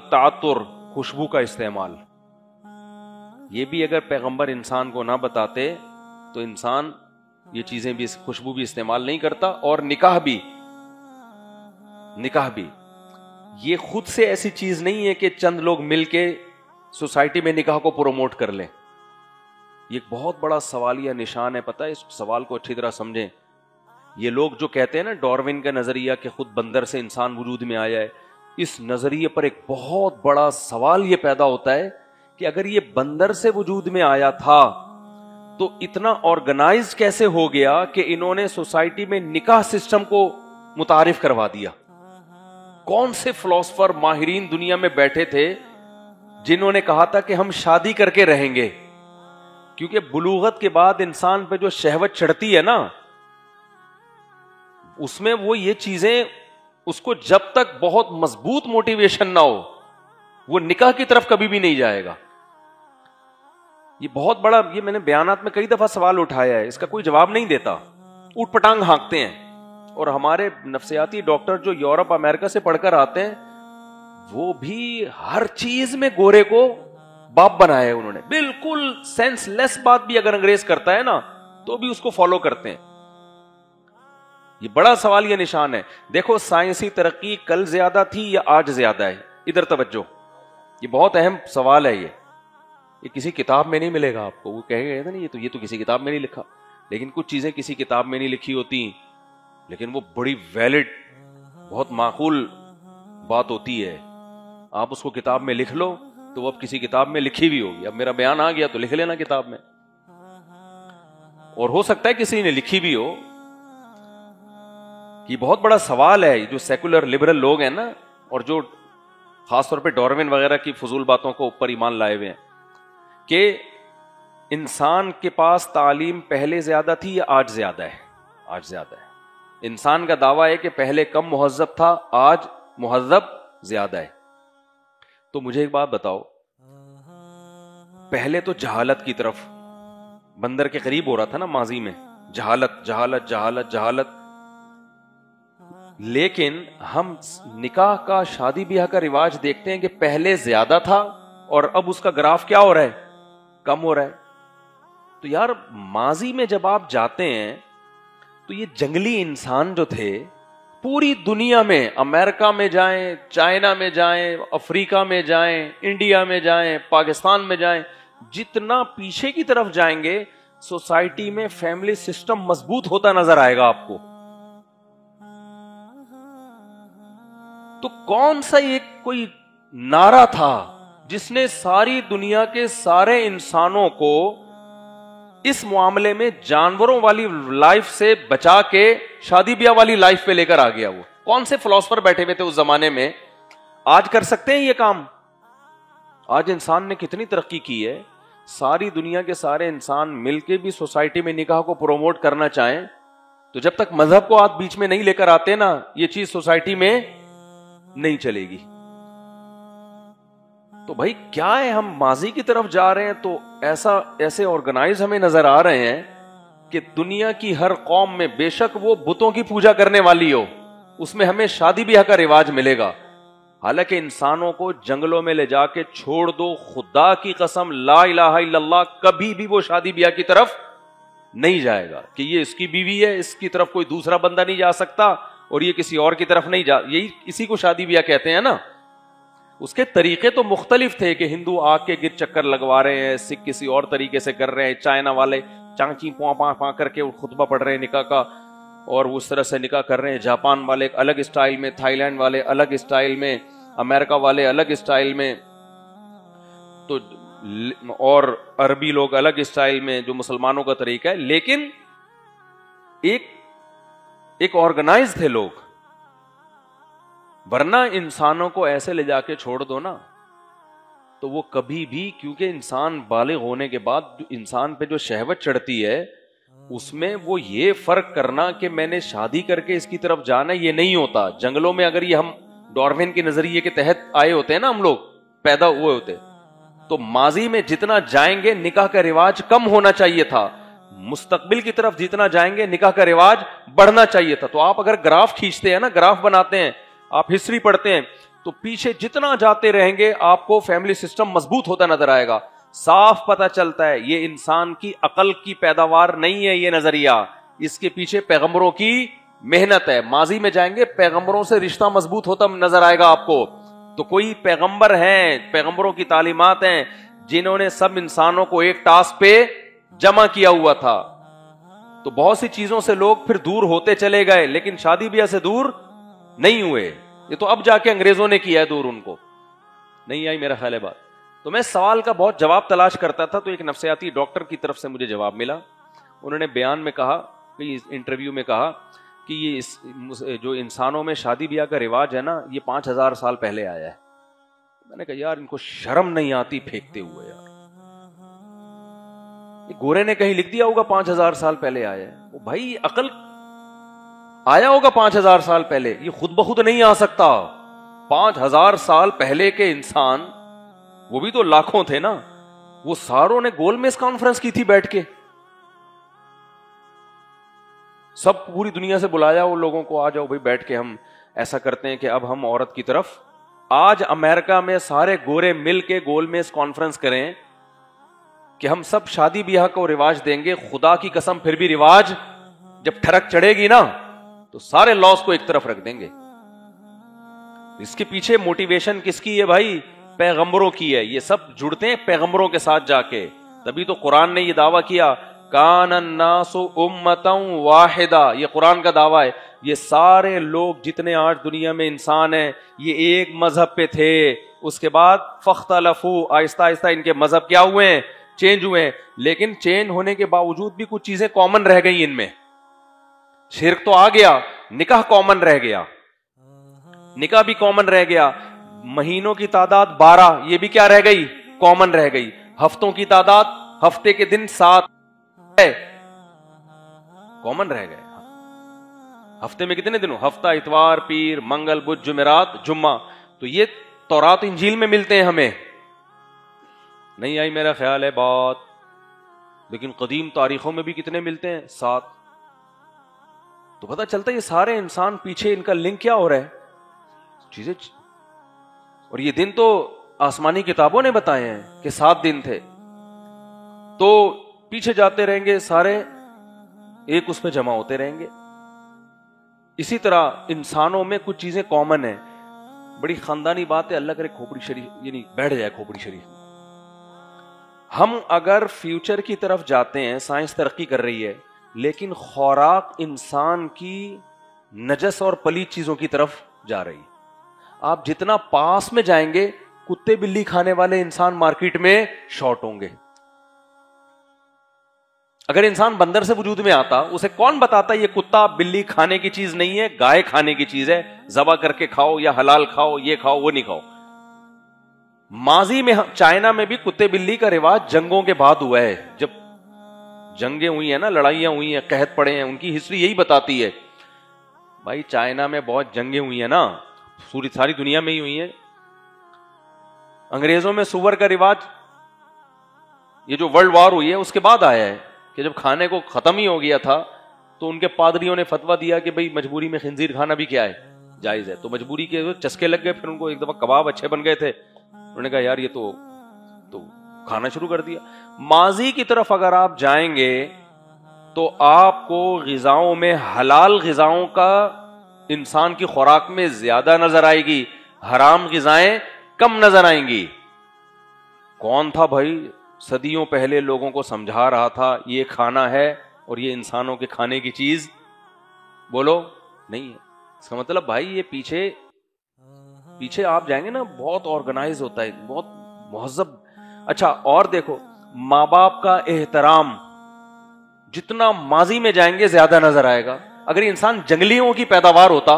تعطر، خوشبو کا استعمال، یہ بھی اگر پیغمبر انسان کو نہ بتاتے تو انسان یہ چیزیں بھی، خوشبو بھی استعمال نہیں کرتا. اور نکاح بھی یہ خود سے ایسی چیز نہیں ہے کہ چند لوگ مل کے سوسائٹی میں نکاح کو پروموٹ کر لیں. یہ ایک بہت بڑا سوالیہ نشان ہے. پتہ ہے، اس سوال کو اچھی طرح سمجھیں. یہ لوگ جو کہتے ہیں نا ڈاروین کا نظریہ کہ خود بندر سے انسان وجود میں آیا ہے، اس نظریے پر ایک بہت بڑا سوال یہ پیدا ہوتا ہے کہ اگر یہ بندر سے وجود میں آیا تھا تو اتنا آرگنائز کیسے ہو گیا کہ انہوں نے سوسائٹی میں نکاح سسٹم کو متعارف کروا دیا؟ کون سے فلاسفر ماہرین دنیا میں بیٹھے تھے جنہوں نے کہا تھا کہ ہم شادی کر کے رہیں گے؟ کیونکہ بلوغت کے بعد انسان پہ جو شہوت چڑھتی ہے نا، اس میں وہ یہ چیزیں، اس کو جب تک بہت مضبوط موٹیویشن نہ ہو وہ نکاح کی طرف کبھی بھی نہیں جائے گا. یہ بہت بڑا، یہ میں نے بیانات میں کئی دفعہ سوال اٹھایا ہے، اس کا کوئی جواب نہیں دیتا، اوٹ پٹانگ ہانکتے ہیں. اور ہمارے نفسیاتی ڈاکٹر جو یورپ امریکہ سے پڑھ کر آتے ہیں وہ بھی ہر چیز میں گورے کو باپ بنایا ہے انہوں نے. بالکل سینس لیس بات بھی اگر انگریز کرتا ہے نا تو بھی اس کو فالو کرتے ہیں. یہ بڑا سوال، یہ نشان ہے. دیکھو سائنسی ترقی کل زیادہ تھی یا آج زیادہ ہے؟ ادھر توجہ، یہ بہت اہم سوال ہے. یہ کسی کتاب میں نہیں ملے گا آپ کو. وہ کہے گا نا یہ تو کسی کتاب میں نہیں لکھا، لیکن کچھ چیزیں کسی کتاب میں نہیں لکھی ہوتی لیکن وہ بڑی ویلڈ، بہت معقول بات ہوتی ہے. آپ اس کو کتاب میں لکھ لو تو وہ اب کسی کتاب میں لکھی بھی ہوگی. اب میرا بیان آ گیا تو لکھ لینا کتاب میں، اور ہو سکتا ہے کسی نے لکھی بھی ہو. یہ بہت بڑا سوال ہے. جو سیکولر لبرل لوگ ہیں نا، اور جو خاص طور پہ ڈاروین وغیرہ کی فضول باتوں کو اوپر ایمان لائے ہوئے ہیں کہ انسان کے پاس تعلیم پہلے زیادہ تھی یا آج زیادہ ہے؟ آج زیادہ ہے. انسان کا دعویٰ ہے کہ پہلے کم مہذب تھا، آج مہذب زیادہ ہے. تو مجھے ایک بات بتاؤ، پہلے تو جہالت کی طرف بندر کے قریب ہو رہا تھا نا ماضی میں، جہالت جہالت جہالت جہالت. لیکن ہم نکاح کا، شادی بیاہ کا رواج دیکھتے ہیں کہ پہلے زیادہ تھا اور اب اس کا گراف کیا ہو رہا ہے؟ کم ہو رہا ہے. تو یار ماضی میں جب آپ جاتے ہیں تو یہ جنگلی انسان جو تھے پوری دنیا میں، امریکہ میں جائیں، چائنا میں جائیں، افریقہ میں جائیں، انڈیا میں جائیں، پاکستان میں جائیں، جتنا پیچھے کی طرف جائیں گے سوسائٹی میں فیملی سسٹم مضبوط ہوتا نظر آئے گا آپ کو. تو کون سا ایک کوئی نعرہ تھا جس نے ساری دنیا کے سارے انسانوں کو اس معاملے میں جانوروں والی لائف سے بچا کے شادی بیاہ والی لائف پہ لے کر آ گیا؟ وہ کون سے فلاسفر بیٹھے ہوئے تھے اس زمانے میں؟ آج کر سکتے ہیں یہ کام؟ آج انسان نے کتنی ترقی کی ہے. ساری دنیا کے سارے انسان مل کے بھی سوسائٹی میں نکاح کو پروموٹ کرنا چاہیں تو جب تک مذہب کو آپ بیچ میں نہیں لے کر آتے نا، یہ چیز سوسائٹی میں نہیں چلے گی. تو بھائی کیا ہے، ہم ماضی کی طرف جا رہے ہیں تو ایسے آرگنائز ہمیں نظر آ رہے ہیں کہ دنیا کی ہر قوم میں بے شک وہ بتوں کی پوجا کرنے والی ہو، اس میں ہمیں شادی بیاہ کا رواج ملے گا. حالانکہ انسانوں کو جنگلوں میں لے جا کے چھوڑ دو، خدا کی قسم لا الہ الا اللہ، کبھی بھی وہ شادی بیاہ کی طرف نہیں جائے گا کہ یہ اس کی بیوی ہے، اس کی طرف کوئی دوسرا بندہ نہیں جا سکتا اور یہ کسی اور کی طرف نہیں جا. یہی اسی کو شادی بیاہ کہتے ہیں نا. اس کے طریقے تو مختلف تھے کہ ہندو آگ کے گر چکر لگوا رہے ہیں، سکھ کسی اور طریقے سے کر رہے ہیں، چائنا والے چانچی پواں پاں پاں کر کے خطبہ پڑھ رہے ہیں نکاح کا اور اس طرح سے نکاح کر رہے ہیں. جاپان والے ایک الگ اسٹائل میں، تھائی لینڈ والے الگ اسٹائل میں، امریکہ والے الگ اسٹائل میں، تو اور عربی لوگ الگ اسٹائل میں، جو مسلمانوں کا طریقہ ہے. لیکن ایک آرگنائز تھے لوگ. ورنہ انسانوں کو ایسے لے جا کے چھوڑ دو نا تو وہ کبھی بھی، کیونکہ انسان بالغ ہونے کے بعد انسان پہ جو شہوت چڑھتی ہے اس میں وہ یہ فرق کرنا کہ میں نے شادی کر کے اس کی طرف جانا، یہ نہیں ہوتا. جنگلوں میں اگر یہ ہم ڈاروین کے نظریے کے تحت آئے ہوتے ہیں نا، ہم لوگ پیدا ہوئے ہوتے، تو ماضی میں جتنا جائیں گے نکاح کا رواج کم ہونا چاہیے تھا. مستقبل کی طرف جتنا جائیں گے نکاح کا رواج بڑھنا چاہیے تھا. تو آپ اگر گراف کھینچتے ہیں نا، گراف بناتے ہیں، آپ ہسٹری پڑھتے ہیں تو پیچھے جتنا جاتے رہیں گے آپ کو فیملی سسٹم مضبوط ہوتا نظر آئے گا. صاف پتہ چلتا ہے یہ انسان کی عقل کی پیداوار نہیں ہے یہ نظریہ, اس کے پیچھے پیغمبروں کی محنت ہے. ماضی میں جائیں گے پیغمبروں سے رشتہ مضبوط ہوتا نظر آئے گا آپ کو. تو کوئی پیغمبر ہیں, پیغمبروں کی تعلیمات ہیں جنہوں نے سب انسانوں کو ایک ٹاسک پہ جمع کیا ہوا تھا. تو بہت سی چیزوں سے لوگ پھر دور ہوتے چلے گئے لیکن شادی بیاہ سے دور نہیں ہوئے. یہ تو اب جا کے انگریزوں نے کیا ہے دور, ان کو نہیں آئی میرا خیال ہے بات. تو میں سوال کا بہت جواب تلاش کرتا تھا تو ایک نفسیاتی ڈاکٹر کی طرف سے مجھے جواب ملا. انہوں نے بیان میں کہا, انٹرویو میں کہا کہ یہ جو انسانوں میں شادی بیاہ کا رواج ہے نا یہ 5000 سال پہلے آیا ہے. میں نے کہا یار ان کو شرم نہیں آتی پھینکتے ہوئے یار, یہ گورے نے کہیں لکھ دیا ہوگا 5000 سال پہلے آیا ہے. وہ بھائی عقل آیا ہوگا 5000 سال پہلے, یہ خود بخود نہیں آ سکتا. 5000 سال پہلے کے انسان, وہ بھی تو لاکھوں تھے نا, وہ ساروں نے گول میز کانفرنس کی تھی بیٹھ کے, سب پوری دنیا سے بلایا وہ لوگوں کو, آ جاؤ بھائی بیٹھ کے ہم ایسا کرتے ہیں کہ اب ہم عورت کی طرف. آج امریکہ میں سارے گورے مل کے گول میز کانفرنس کریں کہ ہم سب شادی بیاہ کو رواج دیں گے. خدا کی قسم پھر بھی رواج جب ٹھڑک چڑھے گی نا تو سارے لاس کو ایک طرف رکھ دیں گے. اس کے پیچھے موٹیویشن کس کی ہے بھائی؟ پیغمبروں کی ہے. یہ سب جڑتے ہیں پیغمبروں کے ساتھ جا کے, تبھی تو قرآن نے یہ دعویٰ کیا کان الناس امتا واحدہ, یہ قرآن کا دعویٰ ہے. یہ سارے لوگ جتنے آج دنیا میں انسان ہیں یہ ایک مذہب پہ تھے, اس کے بعد فاختلفوا, آہستہ آہستہ ان کے مذہب کیا ہوئے ہیں, چینج ہوئے ہیں. لیکن چینج ہونے کے باوجود بھی کچھ چیزیں کامن رہ گئی ان میں. شرک تو آ گیا, نکاح کامن رہ گیا, نکاح بھی کامن رہ گیا. مہینوں کی تعداد 12 یہ بھی کیا رہ گئی, کامن رہ گئی. ہفتوں کی تعداد, ہفتے کے دن 7 کامن رہ گئے. ہفتے میں کتنے دن, ہفتہ اتوار پیر منگل بدھ جمعرات جمعہ. تو یہ تورات انجیل میں ملتے ہیں ہمیں, نہیں آئی میرا خیال ہے بات. لیکن قدیم تاریخوں میں بھی کتنے ملتے ہیں, 7. تو پتہ چلتا ہے یہ سارے انسان پیچھے ان کا لنک کیا ہو رہا ہے چیزیں. اور یہ دن تو آسمانی کتابوں نے بتائے ہیں کہ 7 دن تھے. تو پیچھے جاتے رہیں گے سارے ایک اس پہ جمع ہوتے رہیں گے. اسی طرح انسانوں میں کچھ چیزیں کامن ہیں. بڑی خاندانی بات ہے, اللہ کرے کھوپڑی شریف یعنی بیٹھ جائے کھوپڑی شریف. ہم اگر فیوچر کی طرف جاتے ہیں, سائنس ترقی کر رہی ہے, لیکن خوراک انسان کی نجس اور پلیت چیزوں کی طرف جا رہی. آپ جتنا پاس میں جائیں گے کتے بلی کھانے والے انسان مارکیٹ میں شارٹ ہوں گے. اگر انسان بندر سے وجود میں آتا, اسے کون بتاتا یہ کتا بلی کھانے کی چیز نہیں ہے, گائے کھانے کی چیز ہے, ذبح کر کے کھاؤ یا حلال کھاؤ, یہ کھاؤ وہ نہیں کھاؤ. ماضی میں چائنا میں بھی کتے بلی کا رواج جنگوں کے بعد ہوا ہے. جب جنگیں ہوئی ہیں نا, لڑائیاں ہوئی ہیں, قحط پڑے ہیں, ان کی ہسٹری یہی بتاتی ہے. بھائی چائنا میں بہت جنگیں ہوئی ہیں نا, ساری دنیا میں ہی ہوئی ہیں. انگریزوں میں سور کا رواج یہ جو ورلڈ وار ہوئی ہے اس کے بعد آیا ہے, کہ جب کھانے کو ختم ہی ہو گیا تھا تو ان کے پادریوں نے فتویٰ دیا کہ بھئی مجبوری میں خنزیر کھانا بھی کیا ہے, جائز ہے. تو مجبوری کے چسکے لگ گئے, پھر ان کو ایک دفعہ کباب اچھے بن گئے تھے, انہوں نے کہا یار یہ تو کھانا شروع کر دیا. ماضی کی طرف اگر آپ جائیں گے تو آپ کو غذاؤں میں حلال غذاؤں کا انسان کی خوراک میں زیادہ نظر آئے گی, حرام غذائیں کم نظر آئیں گی. کون تھا بھائی صدیوں پہلے لوگوں کو سمجھا رہا تھا یہ کھانا ہے اور یہ انسانوں کے کھانے کی چیز؟ بولو نہیں ہے. اس کا مطلب بھائی یہ پیچھے آپ جائیں گے نا, بہت آرگنائز ہوتا ہے, بہت مہذب. اچھا اور دیکھو, ماں باپ کا احترام جتنا ماضی میں جائیں گے زیادہ نظر آئے گا. اگر انسان جنگلیوں کی پیداوار ہوتا,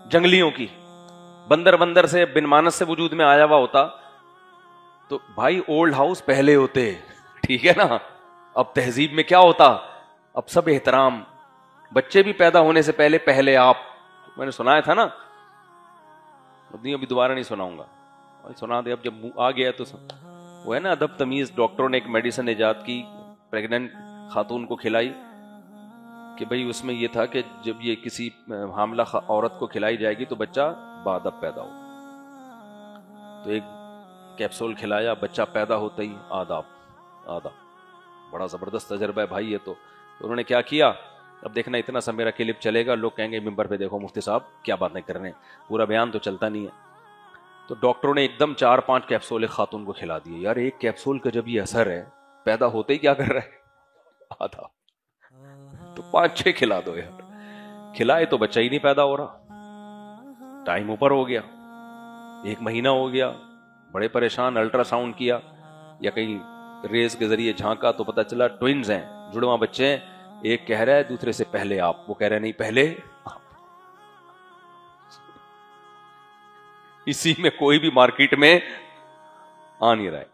جنگلیوں کی, بندر سے بن مانس سے وجود میں آیا ہوا ہوتا, تو بھائی اولڈ ہاؤس پہلے ہوتے, ٹھیک ہے نا. اب تہذیب میں کیا ہوتا, اب سب احترام, بچے بھی پیدا ہونے سے پہلے آپ, میں نے سنایا تھا نا, ابھی دوبارہ نہیں سناؤں گا, سنا دے اب جب آ گیا تو. وہ ہے نا ادب تمیز, ڈاکٹروں نے ایک میڈیسن ایجاد کی, پریگننٹ خاتون کو کھلائی, کہ بھئی اس میں یہ تھا کہ جب یہ کسی حاملہ عورت کو کھلائی جائے گی تو بچہ بعد اب پیدا ہو. تو ایک کیپسول کھلایا, بچہ پیدا ہوتا ہی آدھا. بڑا زبردست تجربہ ہے بھائی یہ تو. انہوں نے کیا کیا, اب دیکھنا اتنا سا میرا کلپ چلے گا, لوگ کہیں گے ممبر پہ دیکھو مفتی صاحب کیا باتیں کر رہے ہیں, پورا بیان تو چلتا نہیں ہے. تو ڈاکٹروں نے ایک دم 4-5 کیپسول ایک خاتون کو کھلا دیے. یار ایک کیپسول کا جب یہ اثر ہے, پیدا ہوتے ہی کیا کر رہا ہے, آدھا. تو 5-6 کھلا دو یار. کھلائے تو بچہ ہی نہیں پیدا ہو رہا, ٹائم اوپر ہو گیا, 1 مہینہ ہو گیا, بڑے پریشان. الٹرا ساؤنڈ کیا یا کہیں ریز کے ذریعے جھانکا تو پتا چلا ٹوئنز ہیں, جڑواں بچے ہیں. ایک کہہ رہا ہے دوسرے سے پہلے آپ, وہ کہہ رہے نہیں پہلے آپ. اسی میں کوئی بھی مارکیٹ میں آ نہیں رہا ہے.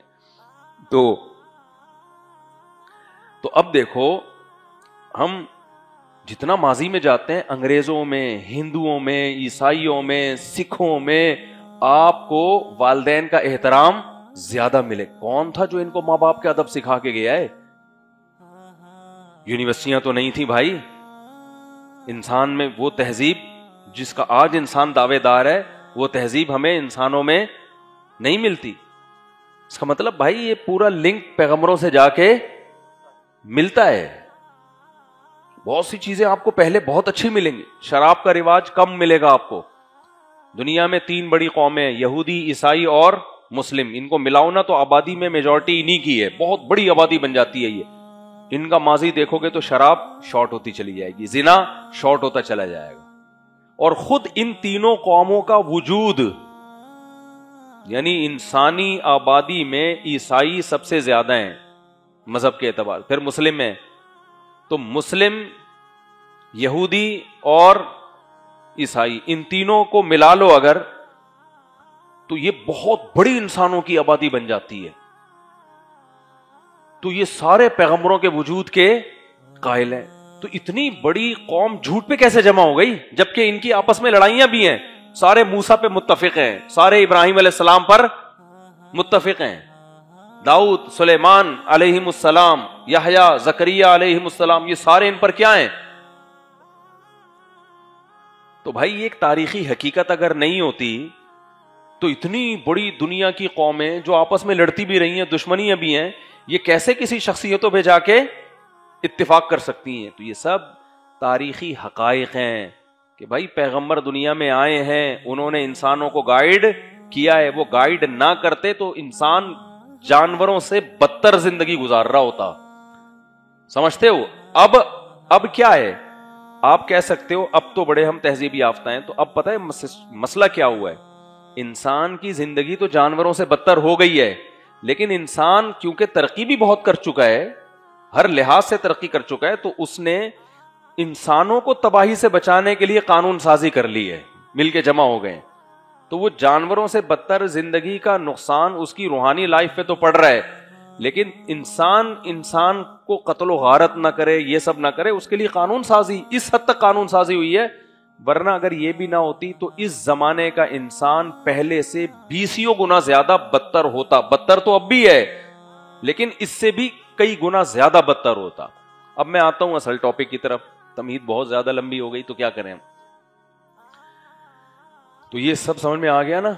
تو اب دیکھو, ہم جتنا ماضی میں جاتے ہیں, انگریزوں میں, ہندوؤں میں, عیسائیوں میں, سکھوں میں, آپ کو والدین کا احترام زیادہ ملے. کون تھا جو ان کو ماں باپ کے ادب سکھا کے گیا ہے؟ یونیورسٹیاں تو نہیں تھی بھائی. انسان میں وہ تہذیب جس کا آج انسان دعوے دار ہے, وہ تہذیب ہمیں انسانوں میں نہیں ملتی. اس کا مطلب بھائی یہ پورا لنک پیغمبروں سے جا کے ملتا ہے. بہت سی چیزیں آپ کو پہلے بہت اچھی ملیں گی. شراب کا رواج کم ملے گا آپ کو. دنیا میں 3 بڑی قومیں, یہودی, عیسائی اور مسلم. ان کو ملاؤ نا تو آبادی میں میجورٹی انہی کی ہے, بہت بڑی آبادی بن جاتی ہے یہ. ان کا ماضی دیکھو گے تو شراب شارٹ ہوتی چلی جائے گی, زنا شارٹ ہوتا چلا جائے گا. اور خود ان تینوں قوموں کا وجود, یعنی انسانی آبادی میں عیسائی سب سے زیادہ ہیں مذہب کے اعتبار, پھر مسلم ہیں. تو مسلم, یہودی اور عیسائی, ان تینوں کو ملا لو اگر, تو یہ بہت بڑی انسانوں کی آبادی بن جاتی ہے. تو یہ سارے پیغمبروں کے وجود کے قائل ہیں. تو اتنی بڑی قوم جھوٹ پہ کیسے جمع ہو گئی جبکہ ان کی آپس میں لڑائیاں بھی ہیں؟ سارے موسیٰ پہ متفق ہیں, سارے ابراہیم علیہ السلام پر متفق ہیں, داؤد, سلیمان علیہم السلام, یحییٰ, زکریہ علیہم السلام, یہ سارے ان پر کیا ہیں؟ تو بھائی یہ ایک تاریخی حقیقت اگر نہیں ہوتی تو اتنی بڑی دنیا کی قومیں جو آپس میں لڑتی بھی رہی ہیں, دشمنیاں بھی ہیں, یہ کیسے کسی شخصیتوں پہ جا کے اتفاق کر سکتی ہیں؟ تو یہ سب تاریخی حقائق ہیں کہ بھائی پیغمبر دنیا میں آئے ہیں, انہوں نے انسانوں کو گائیڈ کیا ہے. وہ گائیڈ نہ کرتے تو انسان جانوروں سے بدتر زندگی گزار رہا ہوتا. سمجھتے ہو؟ اب کیا ہے, آپ کہہ سکتے ہو اب تو بڑے ہم تہذیب یافتہ ہیں. تو اب پتہ ہے مسئلہ کیا ہوا ہے؟ انسان کی زندگی تو جانوروں سے بدتر ہو گئی ہے, لیکن انسان کیونکہ ترقی بھی بہت کر چکا ہے, ہر لحاظ سے ترقی کر چکا ہے, تو اس نے انسانوں کو تباہی سے بچانے کے لیے قانون سازی کر لی ہے, مل کے جمع ہو گئے. تو وہ جانوروں سے بدتر زندگی کا نقصان اس کی روحانی لائف پہ تو پڑ رہا ہے, لیکن انسان کو قتل و غارت نہ کرے, یہ سب نہ کرے, اس کے لیے قانون سازی, اس حد تک قانون سازی ہوئی ہے. ورنہ اگر یہ بھی نہ ہوتی تو اس زمانے کا انسان پہلے سے 20 گنا زیادہ بدتر ہوتا. بدتر تو اب بھی ہے, لیکن اس سے بھی کئی گنا زیادہ بدتر ہوتا. اب میں آتا ہوں اصل ٹاپک کی طرف, تمہید بہت زیادہ لمبی ہو گئی تو کیا کریں ہم. تو یہ سب سمجھ میں آ گیا نا.